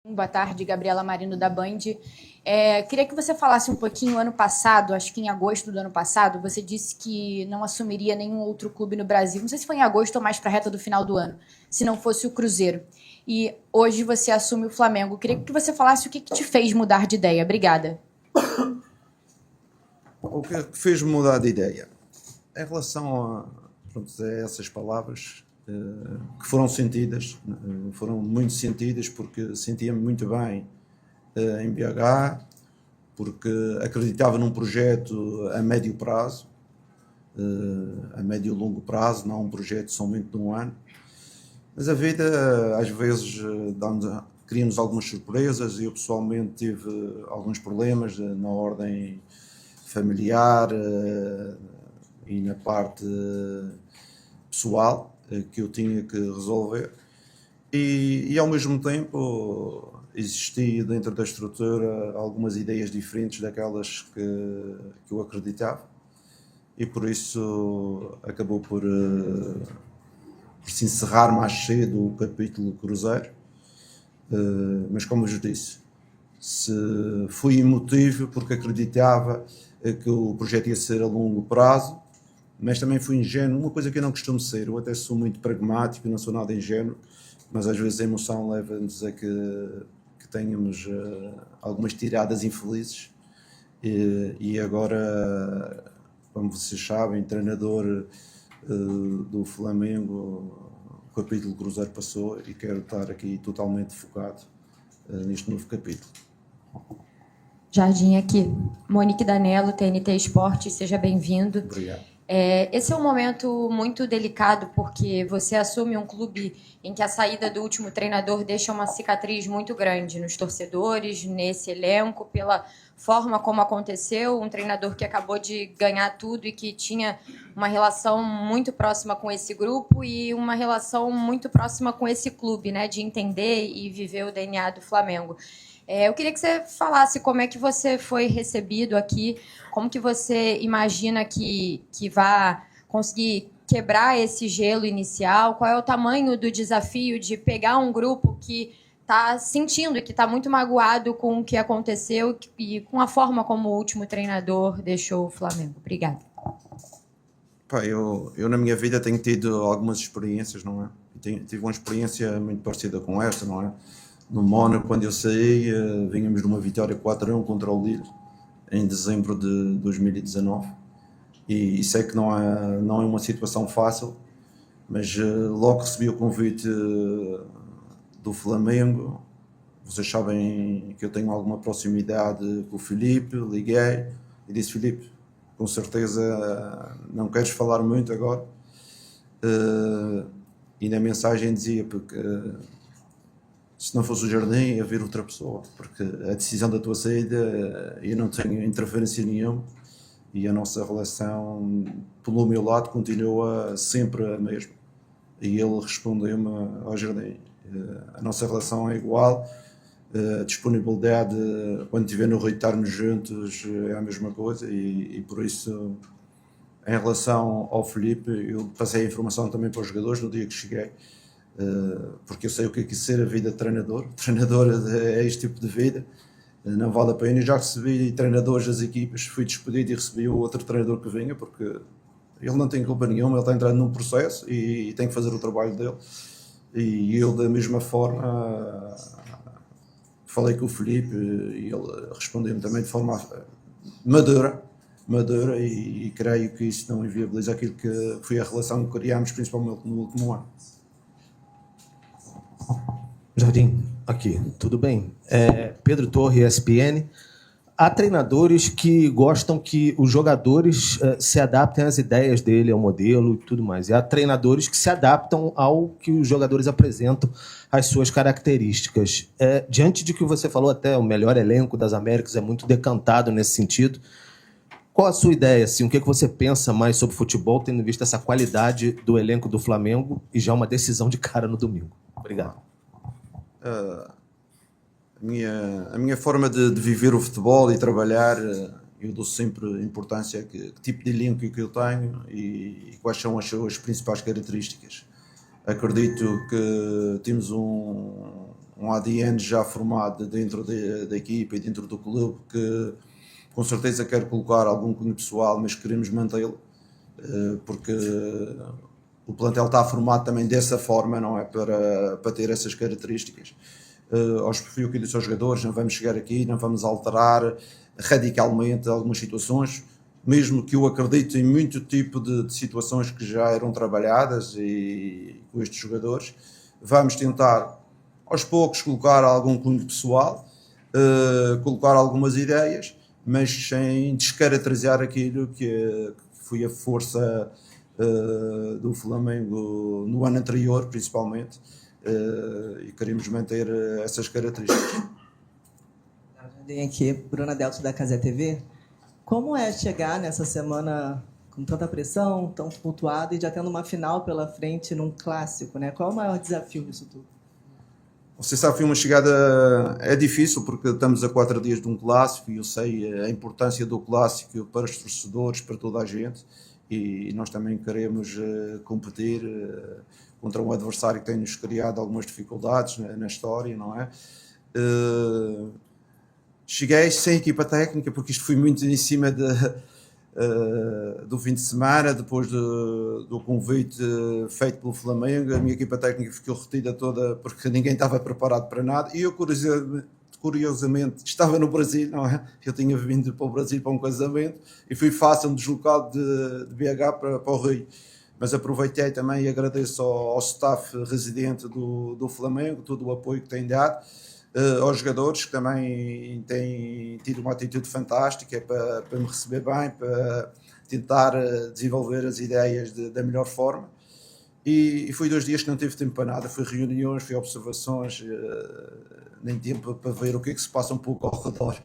Boa tarde, Gabriela Marino da Band. Queria que você falasse um pouquinho, ano passado, acho que em agosto do ano passado, você disse que não assumiria nenhum outro clube no Brasil, não sei se foi em agosto ou mais para a reta do final do ano, se não fosse o Cruzeiro. E hoje você assume o Flamengo. Queria que você falasse o que te fez mudar de ideia. Obrigada. O que fez-me mudar de ideia? Em relação a essas palavras que foram sentidas, foram muito sentidas porque sentia-me muito bem em BH, porque acreditava num projeto a médio prazo, a médio e longo prazo, não um projeto somente de um ano. Mas a vida às vezes cria-nos algumas surpresas e eu pessoalmente tive alguns problemas na ordem familiar e na parte pessoal que eu tinha que resolver e ao mesmo tempo existia dentro da estrutura algumas ideias diferentes daquelas que eu acreditava e por isso acabou por se encerrar mais cedo o capítulo Cruzeiro, mas como eu vos disse, se fui emotivo porque acreditava que o projeto ia ser a longo prazo, mas também fui ingênuo, uma coisa que eu não costumo ser, eu até sou muito pragmático, não sou nada ingênuo, mas às vezes a emoção leva-nos a que tenhamos algumas tiradas infelizes e agora, como vocês sabem, treinador do Flamengo, o capítulo Cruzeiro passou e quero estar aqui totalmente focado neste novo capítulo. Jardim aqui. Monique Danello, TNT Esporte, seja bem-vindo. Obrigado. Esse é um momento muito delicado, porque você assume um clube em que a saída do último treinador deixa uma cicatriz muito grande nos torcedores, nesse elenco, pela forma como aconteceu, um treinador que acabou de ganhar tudo e que tinha uma relação muito próxima com esse grupo e uma relação muito próxima com esse clube, né, de entender e viver o DNA do Flamengo. Eu queria que você falasse como é que você foi recebido aqui, como que você imagina que vai conseguir quebrar esse gelo inicial, qual é o tamanho do desafio de pegar um grupo que está sentindo e que está muito magoado com o que aconteceu e com a forma como o último treinador deixou o Flamengo. Obrigada. Eu na minha vida tenho tido algumas experiências, não é? Tive uma experiência muito parecida com esta, não é? No Mónaco, quando eu saí, vínhamos de uma vitória 4-1 contra o Lille em dezembro de 2019 e sei que não é uma situação fácil, mas logo recebi o convite do Flamengo. Vocês sabem que eu tenho alguma proximidade com o Filipe, liguei e disse: Filipe, com certeza não queres falar muito agora, e na mensagem dizia porque se não fosse o Jardim, ia haver outra pessoa, porque a decisão da tua saída, eu não tenho interferência nenhuma e a nossa relação, pelo meu lado, continua sempre a mesma. E ele respondeu-me ao Jardim: a nossa relação é igual, a disponibilidade, quando estiver no Rio estarmos juntos, é a mesma coisa e por isso, em relação ao Filipe, eu passei a informação também para os jogadores no dia que cheguei, porque eu sei o que é ser a vida de treinador. Treinador é este tipo de vida, não vale a pena. Eu já recebi treinadores das equipas, fui despedido e recebi o outro treinador que vinha, porque ele não tem culpa nenhuma, ele está entrando num processo e tem que fazer o trabalho dele. E eu, da mesma forma, falei com o Filipe e ele respondeu-me também de forma madura e creio que isso não inviabiliza aquilo que foi a relação que criámos, principalmente no último ano. Jardim, aqui, tudo bem? Pedro Torre, ESPN. Há treinadores que gostam que os jogadores se adaptem às ideias dele, ao modelo e tudo mais. E há treinadores que se adaptam ao que os jogadores apresentam, às suas características. Diante de que você falou, até o melhor elenco das Américas é muito decantado nesse sentido. Qual a sua ideia? Assim, o que você pensa mais sobre futebol, tendo visto essa qualidade do elenco do Flamengo e já uma decisão de cara no domingo? Obrigado. A minha forma de viver o futebol e trabalhar, eu dou sempre importância a que tipo de elenco que eu tenho e quais são as suas principais características. Acredito que temos um um ADN já formado dentro da equipa e dentro do clube, que com certeza quer colocar algum cunho pessoal, mas queremos mantê-lo, porque o plantel está formado também dessa forma, não é? Para ter essas características. Fui o que disse aos jogadores, não vamos chegar aqui, não vamos alterar radicalmente algumas situações, mesmo que eu acredito em muito tipo de situações que já eram trabalhadas e com estes jogadores. Vamos tentar aos poucos colocar algum cunho pessoal, colocar algumas ideias, mas sem descaracterizar aquilo que foi a força do Flamengo no ano anterior, principalmente, e queremos manter essas características. Vem aqui, Bruna Delto da Casé TV. Como é chegar nessa semana com tanta pressão, tão tumultuada e já tendo uma final pela frente num clássico, né? Qual é o maior desafio nisso tudo? Você sabe que uma chegada é difícil porque estamos a 4 dias de um clássico e eu sei a importância do clássico para os torcedores, para toda a gente, e nós também queremos competir contra um adversário que tem-nos criado algumas dificuldades na história, não é? Cheguei sem equipa técnica porque isto foi muito em cima do fim de semana, depois do convite feito pelo Flamengo. A minha equipa técnica ficou retida toda porque ninguém estava preparado para nada, e eu curiosamente estava no Brasil, não é? Eu tinha vindo para o Brasil para um casamento e fui fácil me deslocar de BH para o Rio, mas aproveitei também e agradeço ao staff residente do Flamengo todo o apoio que tem dado, aos jogadores que também têm tido uma atitude fantástica para me receber bem, para tentar desenvolver as ideias da melhor forma. E foi 2 dias que não tive tempo para nada, foi reuniões, foi observações, nem tempo para ver o que é que se passa um pouco ao redor.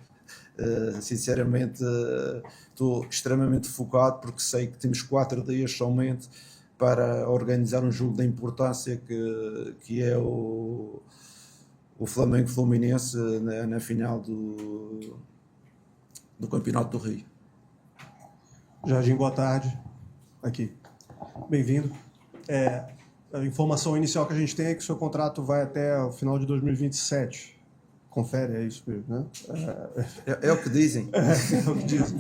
Sinceramente, estou extremamente focado porque sei que temos 4 dias somente para organizar um jogo da importância que é o Flamengo-Fluminense na final do Campeonato do Rio. Jardim, boa tarde. Aqui. Bem-vindo. A informação inicial que a gente tem é que o seu contrato vai até o final de 2027. Confere, é isso mesmo, né? É o que dizem. É o que dizem.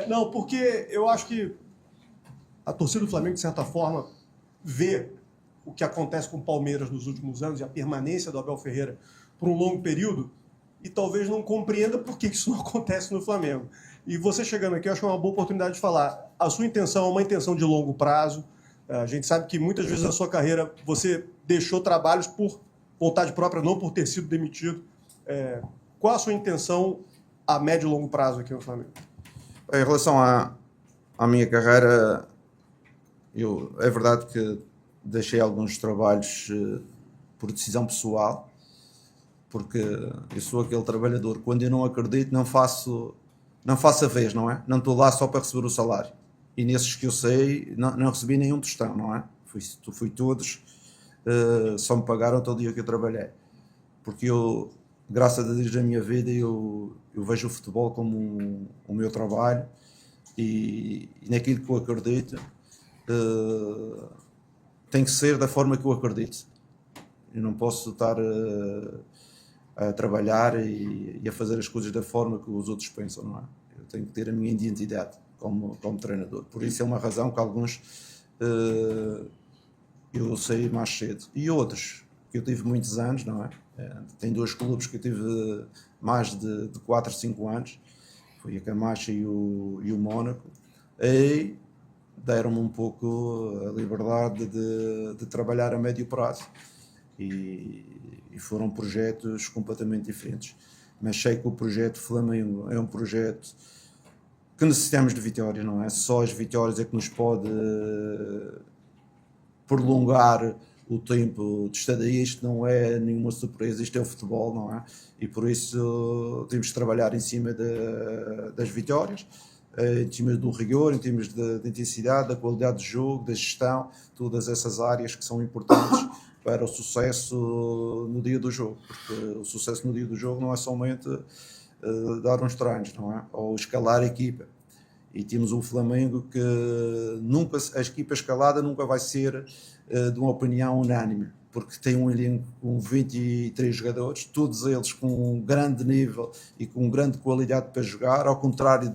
Não, porque eu acho que a torcida do Flamengo, de certa forma, vê o que acontece com o Palmeiras nos últimos anos e a permanência do Abel Ferreira por um longo período, e talvez não compreenda por que isso não acontece no Flamengo. E você chegando aqui, eu acho que é uma boa oportunidade de falar. A sua intenção é uma intenção de longo prazo. A gente sabe que muitas vezes na sua carreira você deixou trabalhos por vontade própria, não por ter sido demitido. Qual a sua intenção a médio e longo prazo aqui no Flamengo? Em relação à minha carreira, é verdade que deixei alguns trabalhos por decisão pessoal, porque eu sou aquele trabalhador, quando eu não acredito, não faço a vez, não é? Não estou lá só para receber o salário. E nesses que eu sei, não recebi nenhum tostão, não é? Fui todos, só me pagaram todo o dia que eu trabalhei. Porque eu, graças a Deus na minha vida, eu vejo o futebol como o meu trabalho, e naquilo que eu acredito, tem que ser da forma que eu acredito. Eu não posso estar a trabalhar e a fazer as coisas da forma que os outros pensam, não é? Eu tenho que ter a minha identidade como treinador. Por isso é uma razão que alguns eu saí mais cedo. E outros, que eu tive muitos anos, não é? Tem 2 clubes que eu tive mais de 4, 5 anos. Foi a Camacha e o Mónaco. E deram-me um pouco a liberdade de trabalhar a médio prazo, e foram projetos completamente diferentes, mas sei que o projeto Flamengo é um projeto que necessitamos de vitórias, não é? Só as vitórias é que nos pode prolongar o tempo de estadia. Isto não é nenhuma surpresa, isto é o futebol, não é? E por isso temos de trabalhar em cima das vitórias, em termos do rigor, em termos da intensidade, da qualidade do jogo, da gestão, todas essas áreas que são importantes para o sucesso no dia do jogo, porque o sucesso no dia do jogo não é somente dar uns treinos, não é? Ou escalar a equipa. E temos um Flamengo que a equipa escalada nunca vai ser de uma opinião unânime, porque tem um elenco com 23 jogadores, todos eles com um grande nível e com grande qualidade para jogar, ao contrário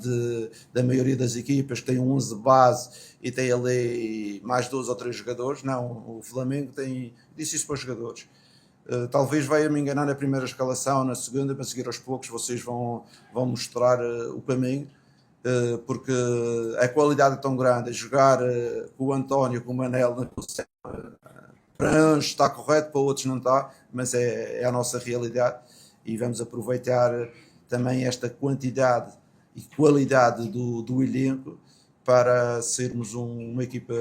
da maioria das equipas que tem 11 base e tem ali mais 2 ou 3 jogadores. Não, o Flamengo disse isso para os jogadores. Talvez venha-me enganar na primeira escalação, na segunda, para seguir aos poucos vocês vão mostrar o caminho, porque a qualidade é tão grande. Jogar com o António, com o Manel na posição, para uns está correto, para outros não está, mas é a nossa realidade, e vamos aproveitar também esta quantidade e qualidade do elenco para sermos uma equipa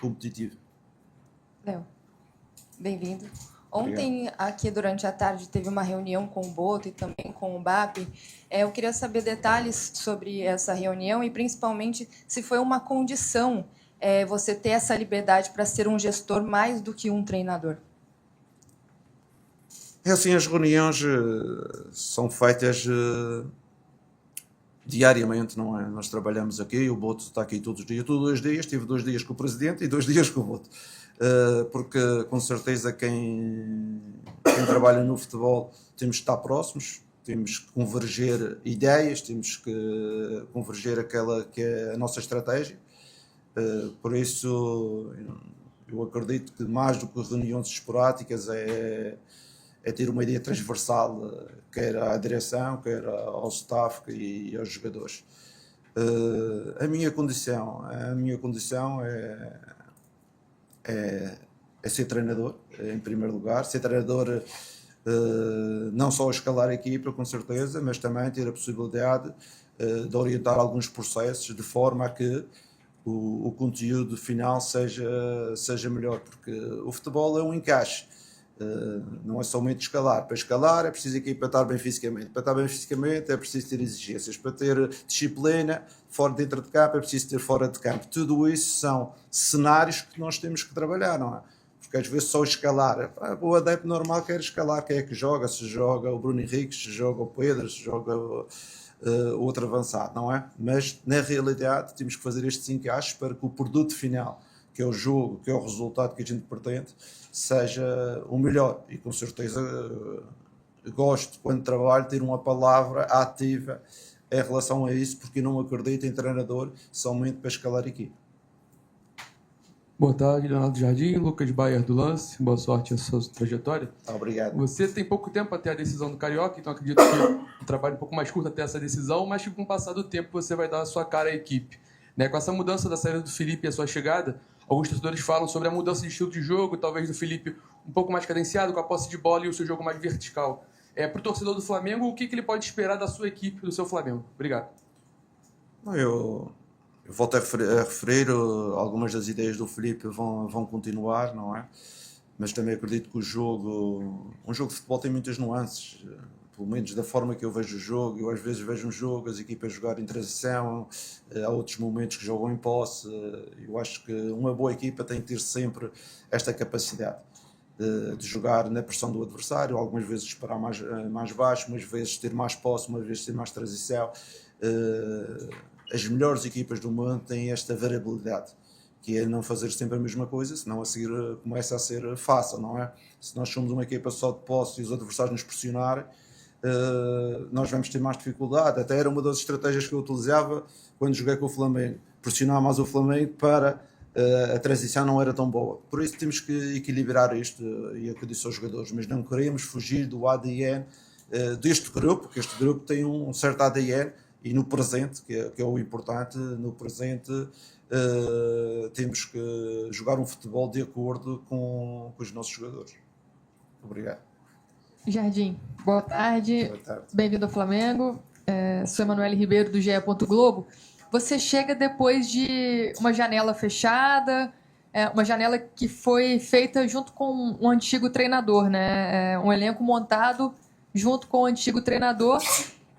competitiva. Léo, bem-vindo. Ontem, aqui durante a tarde, teve uma reunião com o Boto e também com o BAP. Eu queria saber detalhes sobre essa reunião e, principalmente, se foi uma condição você ter essa liberdade para ser um gestor mais do que um treinador. É assim, as reuniões são feitas diariamente, não é? Nós trabalhamos aqui, o Boto está aqui todos os dias. Todos os dias, tive 2 dias com o Presidente e 2 dias com o Boto. Porque, com certeza, quem trabalha no futebol temos que estar próximos, temos que converger ideias, temos que converger aquela que é a nossa estratégia. Por isso, eu acredito que mais do que reuniões esporádicas é ter uma ideia transversal, quer à direção, quer ao staff e aos jogadores. A minha condição é ser treinador, em primeiro lugar. Ser treinador não só a escalar a equipa, com certeza, mas também ter a possibilidade de orientar alguns processos de forma a que o conteúdo final seja melhor, porque o futebol é um encaixe, não é somente escalar. Para escalar é preciso a equipa estar bem fisicamente, para estar bem fisicamente é preciso ter exigências, para ter disciplina dentro de campo é preciso ter fora de campo. Tudo isso são cenários que nós temos que trabalhar, não é? Porque às vezes só escalar, o adepto normal quer escalar, quem é que joga? Se joga o Bruno Henrique, se joga o Pedro, se joga outro avançado, não é? Mas na realidade temos que fazer estes encaixes para que o produto final, que é o jogo, que é o resultado que a gente pretende, seja o melhor. E com certeza gosto, quando trabalho, ter uma palavra ativa em relação a isso, porque não acredito em treinador somente para escalar a equipe. Boa tarde, Leonardo Jardim, Lucas Bayer do Lance. Boa sorte na sua trajetória. Obrigado. Você tem pouco tempo até a decisão do Carioca, então acredito que o trabalho é um pouco mais curto até essa decisão, mas que com o passar do tempo você vai dar a sua cara à equipe. Com essa mudança da saída do Felipe e a sua chegada, alguns torcedores falam sobre a mudança de estilo de jogo, talvez do Felipe um pouco mais cadenciado, com a posse de bola e o seu jogo mais vertical. Para o torcedor do Flamengo, o que ele pode esperar da sua equipe, do seu Flamengo? Obrigado. Eu volto a referir, algumas das ideias do Felipe vão continuar, não é? Mas também acredito que um jogo de futebol tem muitas nuances, pelo menos da forma que eu vejo o jogo. Eu às vezes vejo um jogo, as equipas jogarem em transição, há outros momentos que jogam em posse. Eu acho que uma boa equipa tem que ter sempre esta capacidade de jogar na pressão do adversário, algumas vezes esperar mais baixo, umas vezes ter mais posse, umas vezes ter mais transição. As melhores equipas do mundo têm esta variabilidade, que é não fazer sempre a mesma coisa, senão a seguir começa a ser fácil, não é? Se nós somos uma equipa só de posse e os adversários nos pressionarem, nós vamos ter mais dificuldade. Até era uma das estratégias que eu utilizava quando joguei com o Flamengo, pressionar mais o Flamengo para a transição não era tão boa. Por isso temos que equilibrar isto, e é o que eu disse aos jogadores, mas não queremos fugir do ADN deste grupo, porque este grupo tem um certo ADN, e no presente, que é o importante, no presente temos que jogar um futebol de acordo com os nossos jogadores. Obrigado. Jardim, boa tarde. Boa tarde. Bem-vindo ao Flamengo. Sou Emanuele Ribeiro, do GE. Globo. Você chega depois de uma janela fechada, uma janela que foi feita junto com um antigo treinador, né? Um elenco montado junto com o antigo treinador,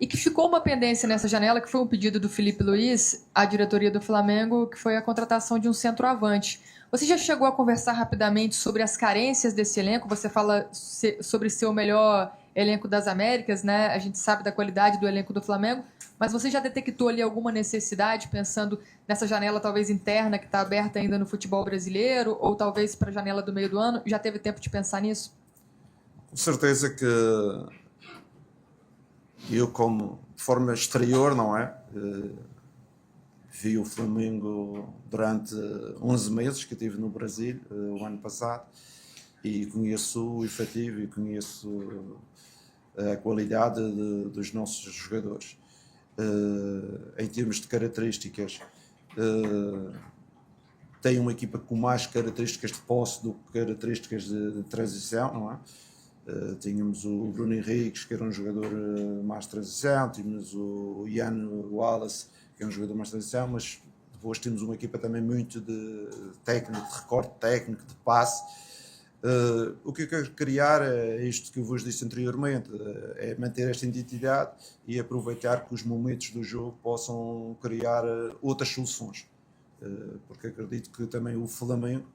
e que ficou uma pendência nessa janela, que foi um pedido do Felipe Luiz à diretoria do Flamengo, que foi a contratação de um centroavante. Você já chegou a conversar rapidamente sobre as carências desse elenco? Você fala sobre ser o melhor elenco das Américas, né? A gente sabe da qualidade do elenco do Flamengo, mas você já detectou ali alguma necessidade, pensando nessa janela talvez interna que está aberta ainda no futebol brasileiro, ou talvez para a janela do meio do ano? Já teve tempo de pensar nisso? Com certeza que eu, como de forma exterior, não é? Vi o Flamengo durante 11 meses que estive no Brasil, o ano passado, e conheço o efetivo e conheço a qualidade dos nossos jogadores. Em termos de características, tem uma equipa com mais características de posse do que características de transição, não é? Tínhamos o Bruno Henriques, que era um jogador mais de transição, tínhamos o Ian Wallace, que é um jogador mais de transição, mas depois temos uma equipa também muito de técnico, de recorte técnico, de passe. O que eu quero criar é isto que eu vos disse anteriormente, é manter esta identidade e aproveitar que os momentos do jogo possam criar outras soluções, porque acredito que também o Flamengo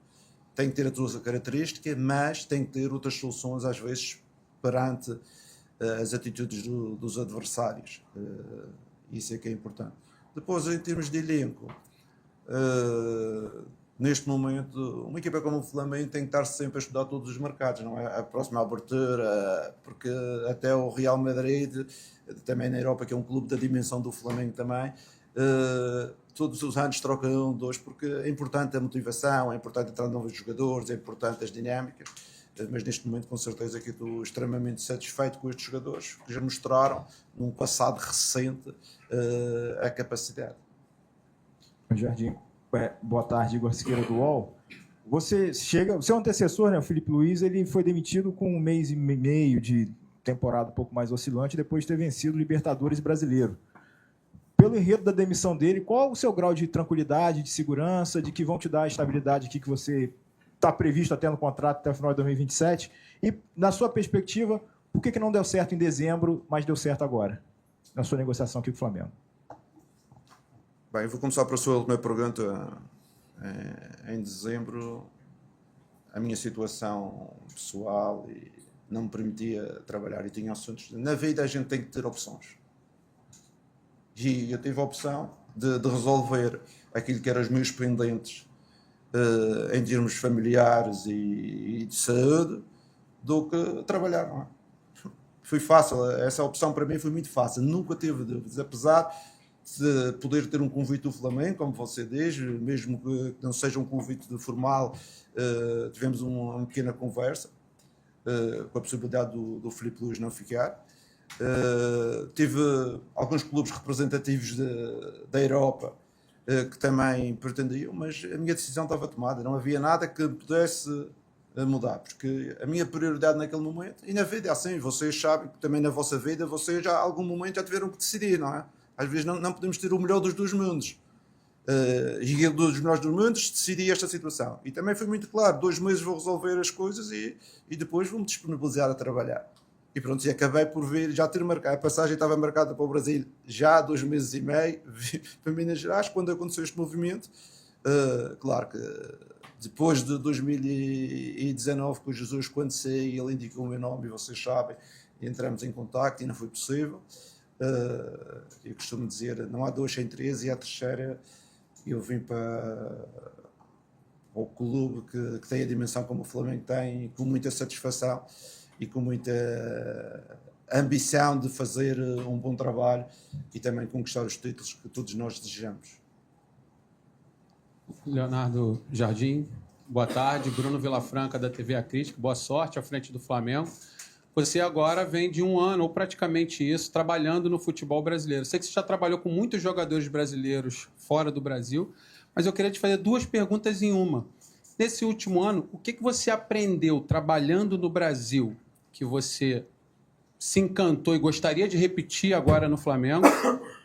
tem que ter a sua característica, mas tem que ter outras soluções às vezes perante as atitudes dos adversários. Isso é que é importante. Depois, em termos de elenco, neste momento, uma equipa como o Flamengo tem que estar sempre a estudar todos os mercados, não é? A próxima abertura, porque até o Real Madrid, também na Europa, que é um clube da dimensão do Flamengo também, todos os anos trocam dois, porque é importante a motivação, é importante entrar novos jogadores, é importante as dinâmicas, mas neste momento, com certeza, que estou extremamente satisfeito com estes jogadores, que já mostraram, num passado recente, a capacidade. Jardim, boa tarde, Igor Siqueira do UOL. Você é um antecessor, né? O Felipe Luiz, ele foi demitido com 1 mês e meio de temporada um pouco mais oscilante, depois de ter vencido o Libertadores brasileiro. Pelo enredo da demissão dele, qual o seu grau de tranquilidade, de segurança, de que vão te dar a estabilidade aqui que você está previsto até no contrato até o final de 2027? E, na sua perspectiva, por que não deu certo em dezembro, mas deu certo agora, na sua negociação aqui com o Flamengo? Bem, eu vou começar pela sua última pergunta. Em dezembro, a minha situação pessoal não me permitia trabalhar e tinha assuntos. Na vida a gente tem que ter opções. E eu tive a opção de resolver aquilo que eram os meus pendentes em termos familiares e de saúde do que trabalhar, não é? Foi fácil, essa opção para mim foi muito fácil, nunca tive dúvidas, apesar de poder ter um convite do Flamengo, como você diz, mesmo que não seja um convite formal, tivemos uma pequena conversa com a possibilidade do Filipe Luiz não ficar. Tive alguns clubes representativos da Europa que também pretendiam, mas a minha decisão estava tomada, não havia nada que pudesse mudar, porque a minha prioridade naquele momento, e na vida é assim, vocês sabem que também na vossa vida vocês já algum momento já tiveram que decidir, não é? Às vezes não podemos ter o melhor dos dois mundos, e dos melhores dos mundos decidi esta situação, e também foi muito claro, 2 meses vou resolver as coisas e depois vou-me disponibilizar a trabalhar. E pronto, e acabei por vir, já ter marcado, a passagem estava marcada para o Brasil já há 2 meses e meio, para Minas Gerais, quando aconteceu este movimento. Claro que depois de 2019, com o Jesus, quando saí, ele indicou o meu nome, e vocês sabem, entramos em contacto e não foi possível. Eu costumo dizer, não há 2 sem 3, e a terceira, eu vim para o clube que tem a dimensão como o Flamengo tem, com muita satisfação e com muita ambição de fazer um bom trabalho e também conquistar os títulos que todos nós desejamos. Leonardo Jardim, boa tarde. Bruno Vilafranca, da TV A Crítica, boa sorte à frente do Flamengo. Você agora vem de 1 ano, ou praticamente isso, trabalhando no futebol brasileiro. Sei que você já trabalhou com muitos jogadores brasileiros fora do Brasil, mas eu queria te fazer 2 perguntas em uma. Nesse último ano, o que você aprendeu trabalhando no Brasil que você se encantou e gostaria de repetir agora no Flamengo?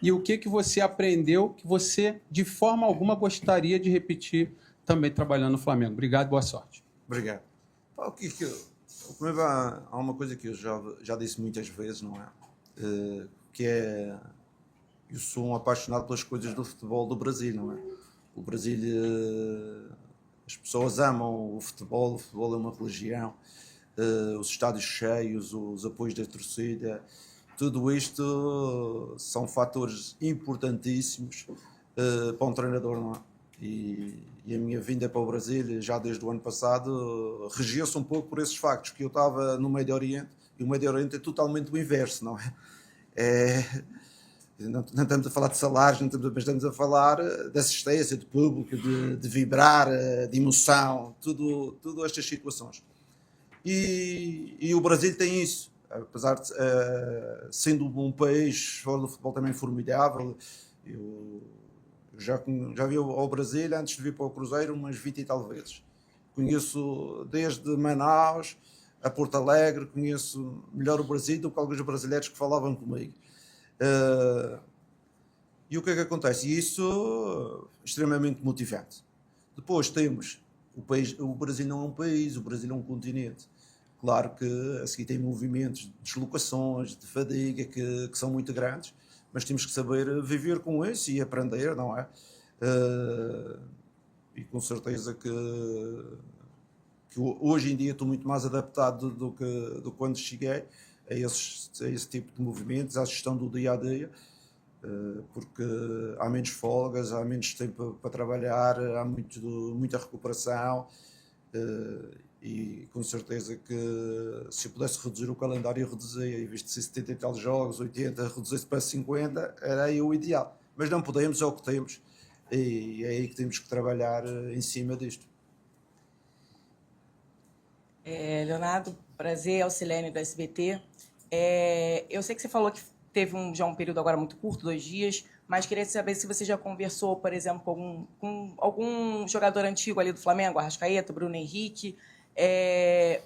E o que você aprendeu que você, de forma alguma, gostaria de repetir também trabalhando no Flamengo? Obrigado, boa sorte. Obrigado. Há uma coisa que eu já disse muitas vezes, não é? Que é, eu sou um apaixonado pelas coisas do futebol do Brasil, não é? O Brasil, as pessoas amam o futebol é uma religião. os estádios cheios, os apoios da torcida, tudo isto são fatores importantíssimos para um treinador, não é? E a minha vinda para o Brasil, já desde o ano passado, regia-se um pouco por esses factos, que eu estava no Médio Oriente, e o Médio Oriente é totalmente o inverso, não é? Não estamos a falar de salários, mas estamos a falar de assistência, de público, de vibrar, de emoção, tudo estas situações. E o Brasil tem isso, apesar de sendo um país fora do futebol também formidável. Eu já vi ao Brasil, antes de vir para o Cruzeiro, umas 20 e tal vezes. Conheço desde Manaus a Porto Alegre, conheço melhor o Brasil do que alguns brasileiros que falavam comigo. E o que é que acontece? E isso é extremamente motivante. Depois temos o Brasil não é um país, o Brasil é um continente. Claro que a seguir tem movimentos de deslocações, de fadiga que são muito grandes, mas temos que saber viver com isso e aprender, não é? E com certeza que hoje em dia estou muito mais adaptado do que quando cheguei a esse tipo de movimentos, à gestão do dia a dia, porque há menos folgas, há menos tempo para trabalhar, há muita recuperação, e com certeza que se eu pudesse reduzir o calendário, eu reduzia, em vez de ser 70 e tal jogos, 80, reduzir-se para 50, era aí o ideal. Mas não podemos, é o que temos, e é aí que temos que trabalhar em cima disto. Leonardo, prazer, Alcilene do SBT. Eu sei que você falou que teve já um período agora muito curto, 2 dias, mas queria saber se você já conversou, por exemplo, com algum jogador antigo ali do Flamengo, Arrascaeta, Bruno Henrique,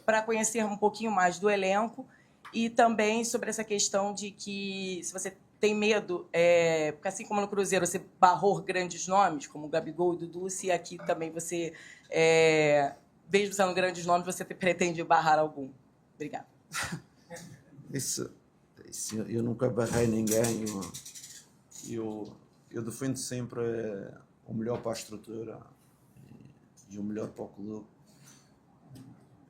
para conhecer um pouquinho mais do elenco, e também sobre essa questão de que se você tem medo, porque assim como no Cruzeiro você barrou grandes nomes, como o Gabigol e Dudu, se aqui também você, mesmo sendo grandes nomes, você pretende barrar algum. Obrigada. Isso eu nunca barrei ninguém. Eu defendo sempre o melhor para a estrutura e o melhor para o clube.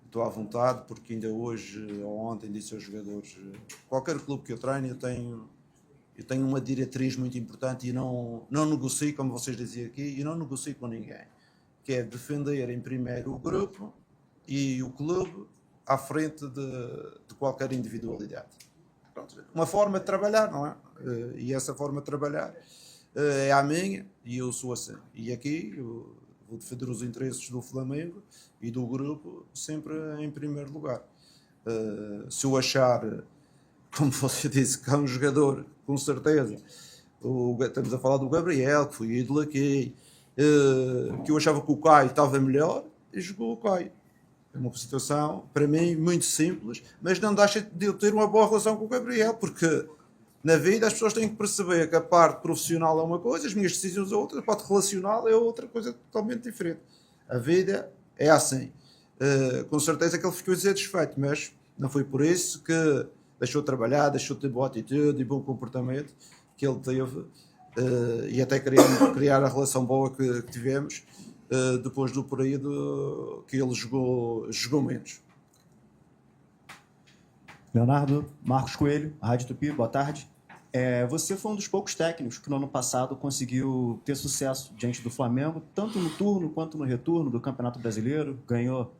Estou à vontade, porque ainda hoje ou ontem disse aos jogadores, qualquer clube que eu treino, eu tenho uma diretriz muito importante e não negocio, como vocês diziam aqui, e não negocio com ninguém, que é defender em primeiro o grupo e o clube à frente de qualquer individualidade. Pronto, uma forma de trabalhar, não é? E essa forma de trabalhar é a minha, e eu sou assim. E aqui eu vou defender os interesses do Flamengo e do grupo sempre em primeiro lugar. Se eu achar, como você disse, que há um jogador, com certeza, estamos a falar do Gabriel, que foi ídolo aqui, que eu achava que o Caio estava melhor, e jogou o Caio. É uma situação, para mim, muito simples, mas não deixa de eu ter uma boa relação com o Gabriel, porque na vida as pessoas têm que perceber que a parte profissional é uma coisa, as minhas decisões é outra, a parte relacional é outra coisa totalmente diferente. A vida é assim. Com certeza que ele ficou insatisfeito, mas não foi por isso que deixou de trabalhar, deixou de ter boa atitude e bom comportamento que ele teve, e até criar a relação boa que tivemos depois do período que ele jogou menos. Leonardo, Marcos Coelho, Rádio Tupi, boa tarde. Você foi um dos poucos técnicos que no ano passado conseguiu ter sucesso diante do Flamengo, tanto no turno quanto no retorno do Campeonato Brasileiro. Ganhou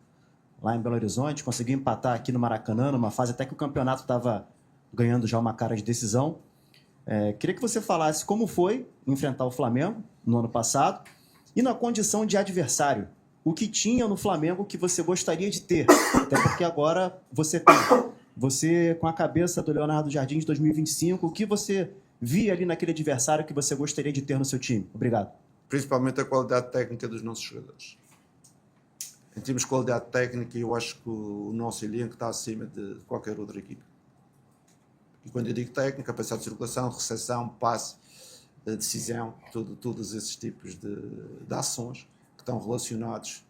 lá em Belo Horizonte, conseguiu empatar aqui no Maracanã, numa fase até que o campeonato estava ganhando já uma cara de decisão. Queria que você falasse como foi enfrentar o Flamengo no ano passado e na condição de adversário. O que tinha no Flamengo que você gostaria de ter? Até porque agora você tem. Você, com a cabeça do Leonardo Jardim de 2025, o que você via ali naquele adversário que você gostaria de ter no seu time? Obrigado. Principalmente a qualidade técnica dos nossos jogadores. Em termos de qualidade técnica, eu acho que o nosso elenco está acima de qualquer outra equipe. E quando eu digo técnica, capacidade de circulação, recepção, passe, decisão, todos esses tipos de ações que estão relacionados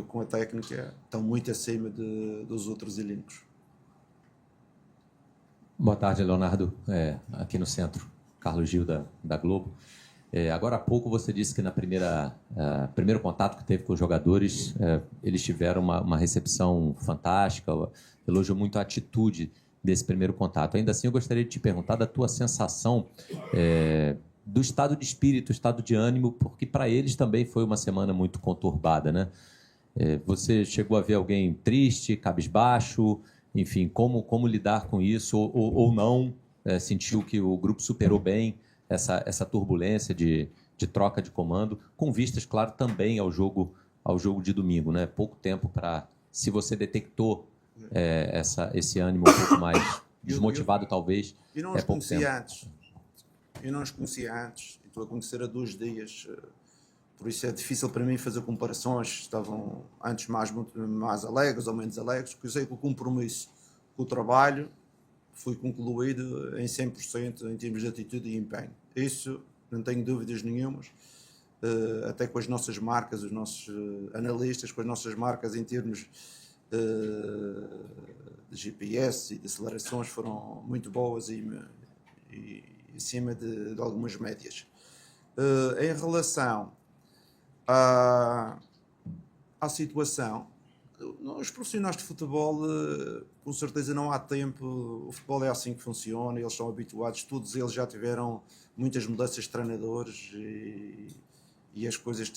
com a técnica estão muito acima dos outros elencos. Boa tarde, Leonardo. Aqui no centro, Carlos Gil, da Globo. Agora há pouco você disse que na primeiro contato que teve com os jogadores, eles tiveram uma recepção fantástica, elogiou muito a atitude desse primeiro contato. Ainda assim, eu gostaria de te perguntar da tua sensação do estado de espírito, estado de ânimo, porque para eles também foi uma semana muito conturbada, né? Você chegou a ver alguém triste, cabisbaixo, enfim, como lidar com isso ou não? Sentiu que o grupo superou bem essa turbulência de troca de comando, com vistas, claro, também ao jogo de domingo, né? Pouco tempo para, se você detectou esse ânimo um pouco mais desmotivado, talvez, Eu não os conhecia antes. Estou a conhecer há 2 dias. Por isso é difícil para mim fazer comparações. Estavam antes mais alegres ou menos alegres, porque eu sei que o compromisso com o trabalho foi concluído em 100% em termos de atitude e empenho. Isso não tenho dúvidas nenhumas. Até com as nossas marcas, os nossos analistas, com as nossas marcas em termos de GPS e de acelerações foram muito boas e acima de algumas médias. Em relação à situação, os profissionais de futebol, com certeza não há tempo, o futebol é assim que funciona, eles são habituados, todos eles já tiveram muitas mudanças de treinadores e as coisas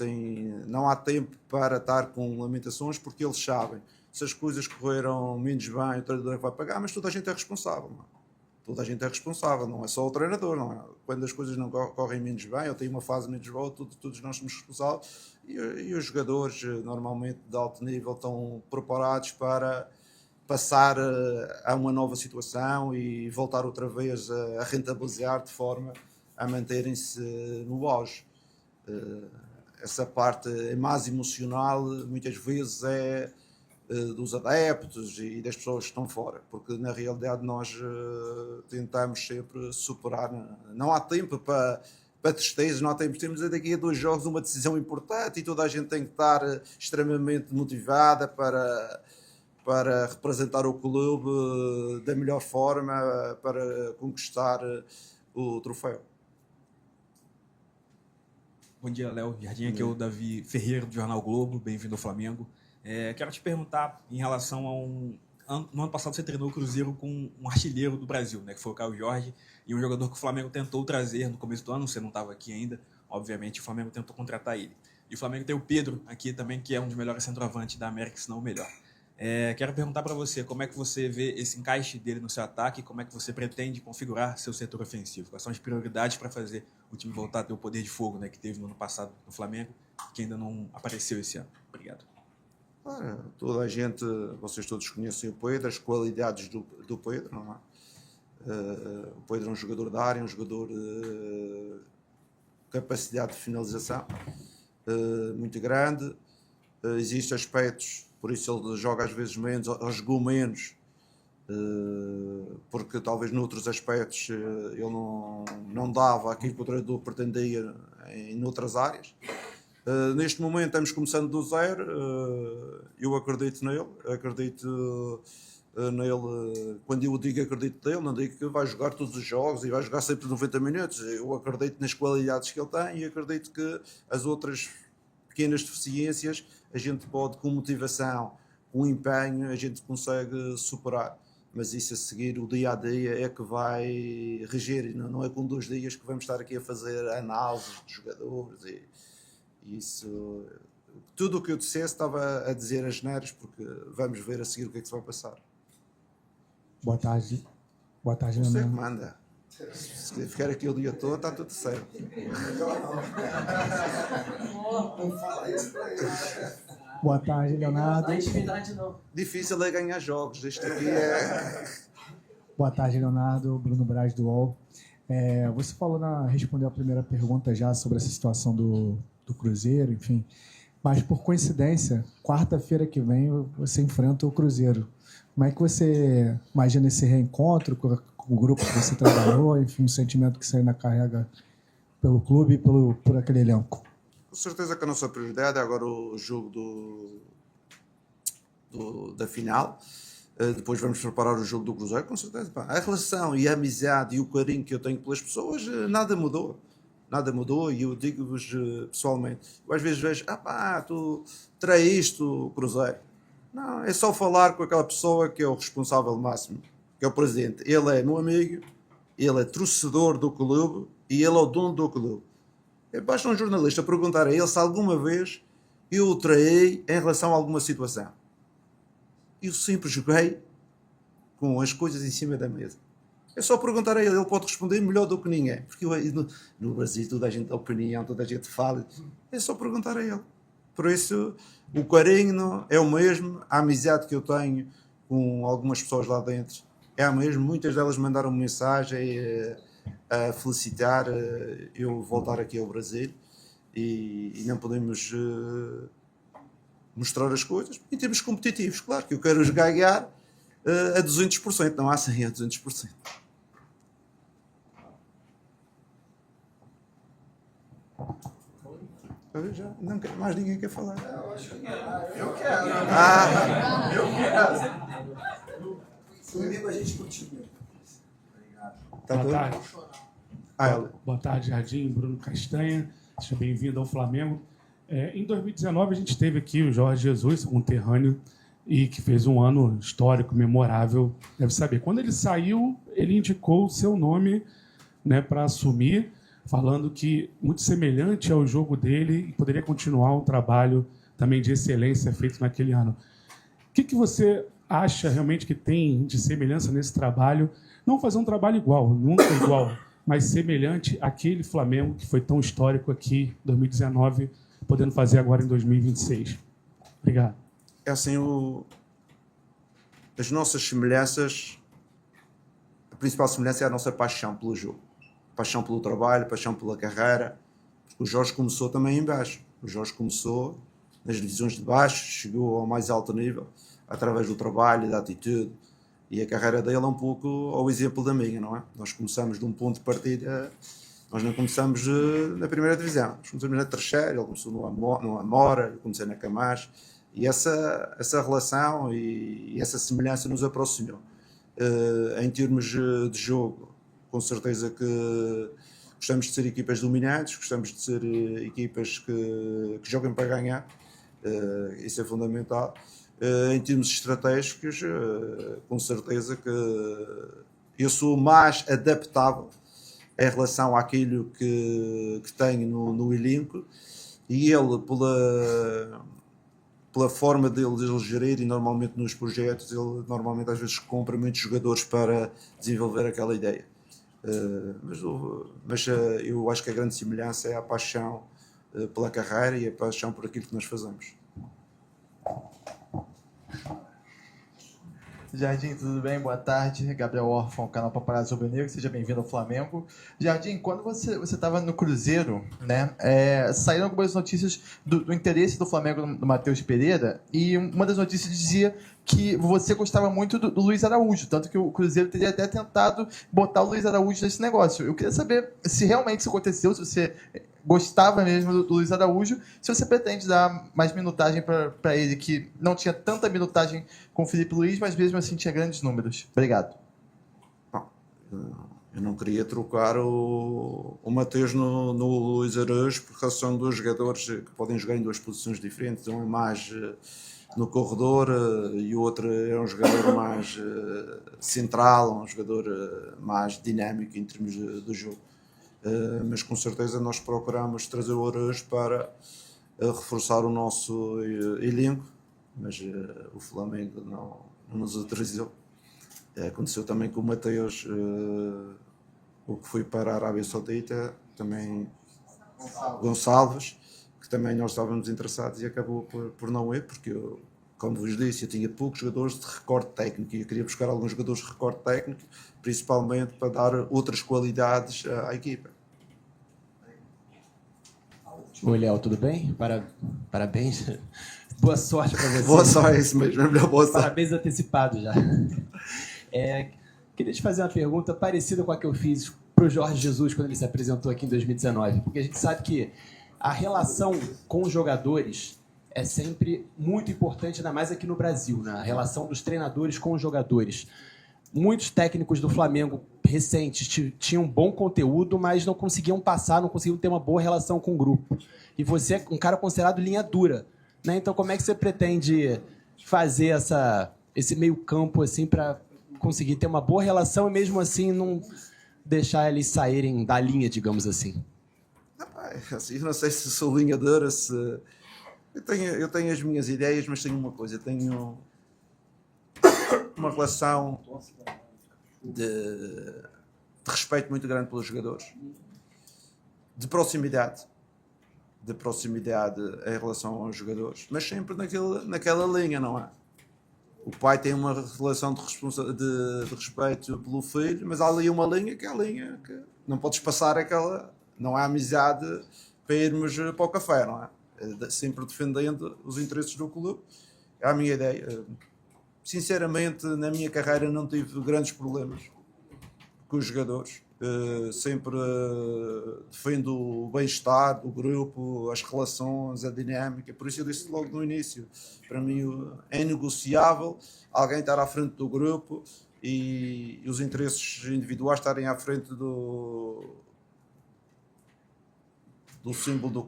não há tempo para estar com lamentações, porque eles sabem, se as coisas correram menos bem, o treinador vai pagar, mas toda a gente é responsável, não? Toda a gente é responsável, não é só o treinador, não é? Quando as coisas não correm menos bem, ou tem uma fase menos boa, todos nós somos responsáveis, e os jogadores, normalmente de alto nível, estão preparados para passar a uma nova situação e voltar outra vez a rentabilizar de forma a manterem-se no auge. Essa parte mais emocional, muitas vezes, é dos adeptos e das pessoas que estão fora, porque na realidade nós tentamos sempre superar. Não há tempo para tristeza, não há tempo. Temos daqui a 2 jogos uma decisão importante e toda a gente tem que estar extremamente motivada para representar o clube da melhor forma para conquistar o troféu. Bom dia, Léo Jardim. Aqui é o Davi Ferreira, do Jornal Globo. Bem-vindo ao Flamengo. Quero te perguntar em relação no ano passado você treinou o Cruzeiro com um artilheiro do Brasil, né, que foi o Caio Jorge, e um jogador que o Flamengo tentou trazer no começo do ano, você não estava aqui ainda, obviamente o Flamengo tentou contratar ele. E o Flamengo tem o Pedro aqui também, que é um dos melhores centroavantes da América, se não o melhor. Quero perguntar para você, como é que você vê esse encaixe dele no seu ataque, como é que você pretende configurar seu setor ofensivo? Quais são as prioridades para fazer o time voltar a ter o poder de fogo, né, que teve no ano passado no Flamengo, que ainda não apareceu esse ano? Obrigado. Toda a gente, vocês todos conhecem o Pedro, as qualidades do Pedro, não é? O Pedro é um jogador da área, um jogador de capacidade de finalização muito grande. Existem aspectos, por isso ele joga às vezes menos, ou jogou menos, porque talvez noutros aspectos ele não dava aquilo que o treinador pretendia em outras áreas. Neste momento estamos começando do zero, eu acredito nele, quando eu digo acredito nele, não digo que vai jogar todos os jogos e vai jogar sempre 90 minutos, eu acredito nas qualidades que ele tem e acredito que as outras pequenas deficiências a gente pode, com motivação, com empenho, a gente consegue superar, mas isso a seguir, o dia a dia é que vai reger, não é com 2 dias que vamos estar aqui a fazer análises de jogadores e isso, tudo o que eu dissesse estava a dizer as neiras, porque vamos ver a seguir o que é que se vai passar. Boa tarde, Você que manda. Se ficar aqui o dia todo, está tudo certo. Boa tarde, Leonardo. Difícil é ganhar jogos, isto aqui é... Boa tarde, Leonardo. Bruno Braz, do UOL. Você respondeu a primeira pergunta já sobre essa situação do Cruzeiro, enfim. Mas, por coincidência, quarta-feira que vem você enfrenta o Cruzeiro. Como é que você imagina esse reencontro com o grupo que você trabalhou, enfim, o sentimento que você ainda carrega pelo clube e por aquele elenco? Com certeza que a nossa prioridade é agora o jogo da final. Depois vamos preparar o jogo do Cruzeiro, com certeza. A relação e a amizade e o carinho que eu tenho pelas pessoas, nada mudou. nada mudou e eu digo-vos pessoalmente, eu às vezes vejo, tu traíste o Cruzeiro. Não, é só falar com aquela pessoa que é o responsável máximo, que é o presidente. Ele é meu amigo, ele é torcedor do clube e ele é o dono do clube. Basta um jornalista perguntar a ele se alguma vez eu o traí em relação a alguma situação. Eu sempre joguei com as coisas em cima da mesa. É só perguntar a ele pode responder melhor do que ninguém. Porque no Brasil toda a gente tem opinião, toda a gente fala. É só perguntar a ele. Por isso, o carinho é o mesmo, a amizade que eu tenho com algumas pessoas lá dentro é a mesma. Muitas delas mandaram mensagem a felicitar eu voltar aqui ao Brasil e não podemos mostrar as coisas em termos competitivos. Claro que eu quero os ganhar a 200%, não há 100%, a 200%. Já não quero, mais ninguém quer falar. Eu quero. Eu quero. Comigo a gente continua. Obrigado. Boa tarde, Jardim. Bruno Castanha. Seja bem-vindo ao Flamengo. Em 2019, a gente teve aqui o Jorge Jesus, um conterrâneo, e que fez um ano histórico, memorável. Deve saber. Quando ele saiu, ele indicou o seu nome, né, para assumir, falando que muito semelhante ao jogo dele e poderia continuar um trabalho também de excelência feito naquele ano. O que você acha realmente que tem de semelhança nesse trabalho? Não fazer um trabalho igual, nunca igual, mas semelhante àquele Flamengo que foi tão histórico aqui em 2019, podendo fazer agora em 2026. Obrigado. É assim, as nossas semelhanças, a principal semelhança é a nossa paixão pelo jogo. Paixão pelo trabalho, paixão pela carreira. O Jorge começou também em baixo. O Jorge começou nas divisões de baixo, chegou ao mais alto nível, através do trabalho, da atitude. E a carreira dele é um pouco ao exemplo da minha, não é? Nós começamos de um ponto de partida, nós não começamos na primeira divisão. Nós começamos na terceira, ele começou no Amora, eu comecei na Camacho. E essa relação e essa semelhança nos aproximou. Em termos de jogo, com certeza que gostamos de ser equipas dominantes, gostamos de ser equipas que joguem para ganhar, isso é fundamental. Em termos estratégicos, com certeza que eu sou mais adaptável em relação àquilo que tenho no elenco e ele, pela forma dele gerir e normalmente nos projetos, ele normalmente às vezes compra muitos jogadores para desenvolver aquela ideia. Mas eu acho que a grande semelhança é a paixão pela carreira e a paixão por aquilo que nós fazemos. Jardim, tudo bem? Boa tarde. Gabriel Orfão, canal Paparazzo Rubro-Negro. Seja bem-vindo ao Flamengo. Jardim, quando você estava no Cruzeiro, né, saíram algumas notícias do interesse do Flamengo no Matheus Pereira, e uma das notícias dizia que você gostava muito do Luiz Araújo, tanto que o Cruzeiro teria até tentado botar o Luiz Araújo nesse negócio. Eu queria saber se realmente isso aconteceu, se você gostava mesmo do Luiz Araújo, se você pretende dar mais minutagem para ele, que não tinha tanta minutagem com o Filipe Luiz, mas mesmo assim tinha grandes números. Obrigado. Eu não queria trocar o Matheus no Luiz Araújo, porque são dois jogadores que podem jogar em duas posições diferentes. Um é mais no corredor e o outro é um jogador mais central, um jogador mais dinâmico em termos do jogo. Mas com certeza nós procuramos trazer o Araújo para reforçar o nosso elenco, mas o Flamengo não nos autorizou. Aconteceu também com o Matheus, o que foi para a Arábia Saudita, também Gonçalves, que também nós estávamos interessados e acabou por não ir, porque eu, como vos disse, eu tinha poucos jogadores de recorde técnico e eu queria buscar alguns jogadores de recorde técnico, principalmente para dar outras qualidades à equipa. Oi, Léo, tudo bem? Parabéns. Boa sorte para você. Boa sorte, isso mesmo. Boa sorte. Parabéns antecipados já. Queria te fazer uma pergunta parecida com a que eu fiz para o Jorge Jesus quando ele se apresentou aqui em 2019, porque a gente sabe que a relação com os jogadores é sempre muito importante, ainda mais aqui no Brasil, né? A relação dos treinadores com os jogadores. muitos técnicos do Flamengo recentes tinham bom conteúdo, mas não conseguiam passar, não conseguiam ter uma boa relação com o grupo. E você é um cara considerado linha dura, né? Então, como é que você pretende fazer esse meio campo assim para conseguir ter uma boa relação e mesmo assim não deixar eles saírem da linha, digamos assim? Assim, eu não sei se sou linha dura, se... Eu tenho as minhas ideias, mas tenho uma coisa, tenho uma relação de respeito muito grande pelos jogadores, de proximidade em relação aos jogadores, mas sempre naquela linha, não é? O pai tem uma relação de respeito pelo filho, mas há ali uma linha que é a linha que não podes passar aquela... Não há amizade para irmos para o café, não é? Sempre defendendo os interesses do clube. É a minha ideia. Sinceramente, na minha carreira não tive grandes problemas com os jogadores. Sempre defendo o bem-estar do grupo, as relações, a dinâmica. Por isso eu disse logo no início, para mim é negociável alguém estar à frente do grupo e os interesses individuais estarem à frente do símbolo do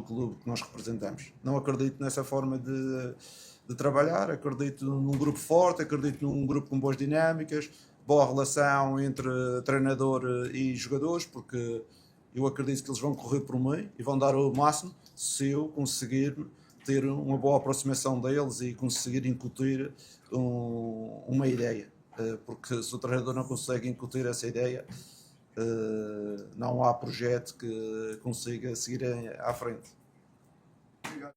clube que nós representamos. Não acredito nessa forma de trabalhar, acredito num grupo forte, acredito num grupo com boas dinâmicas, boa relação entre treinador e jogadores, porque eu acredito que eles vão correr por mim e vão dar o máximo se eu conseguir ter uma boa aproximação deles e conseguir incutir uma ideia. Porque se o treinador não consegue incutir essa ideia, não há projeto que consiga seguir à frente. Obrigado.